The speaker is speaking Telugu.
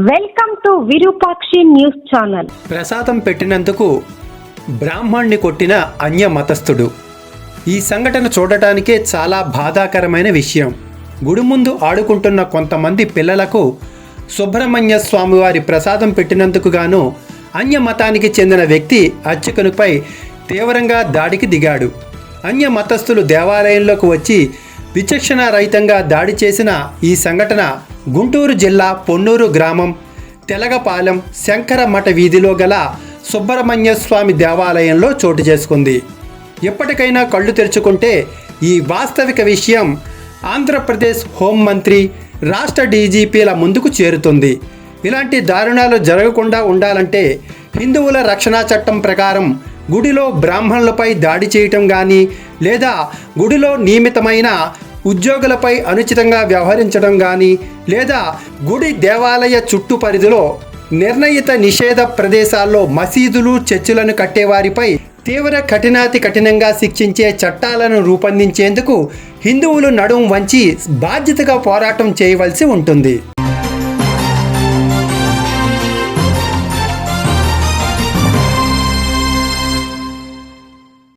Welcome to Virupakshi news channel. ప్రసాదం పెట్టినందుకు బ్రాహ్మణ్ణి కొట్టిన అన్య మతస్థుడు. ఈ సంఘటన చూడటానికే చాలా బాధాకరమైన విషయం. గుడి ముందు ఆడుకుంటున్న కొంతమంది పిల్లలకు సుబ్రహ్మణ్య స్వామివారి ప్రసాదం పెట్టినందుకు గాను అన్య మతానికి చెందిన వ్యక్తి అర్చకునిపై తీవ్రంగా దాడికి దిగాడు. అన్య మతస్థులు దేవాలయంలోకి వచ్చి విచక్షణారహితంగా దాడి చేసిన ఈ సంఘటన గుంటూరు జిల్లా పొన్నూరు గ్రామం తెలగపాలెం శంకర మఠ వీధిలో గల సుబ్రహ్మణ్య స్వామి దేవాలయంలో చోటు చేసుకుంది. ఎప్పటికైనా కళ్ళు తెరుచుకుంటే ఈ వాస్తవిక విషయం ఆంధ్రప్రదేశ్ హోంమంత్రి, రాష్ట్ర డీజీపీల ముందుకు చేరుతుంది. ఇలాంటి దారుణాలు జరగకుండా ఉండాలంటే హిందువుల రక్షణ చట్టం ప్రకారం గుడిలో బ్రాహ్మణులపై దాడి చేయటం కానీ, లేదా గుడిలో నియమితమైన ఉద్యోగులపై అనుచితంగా వ్యవహరించడం కానీ, లేదా గుడి దేవాలయ చుట్టూ పరిధిలో నిర్ణయిత నిషేధ ప్రదేశాల్లో మసీదులు, చర్చిలను కట్టేవారిపై తీవ్ర కఠినంగా శిక్షించే చట్టాలను రూపొందించేందుకు హిందువులు నడుం వంచి బాధ్యతగా పోరాటం చేయవలసి ఉంటుంది.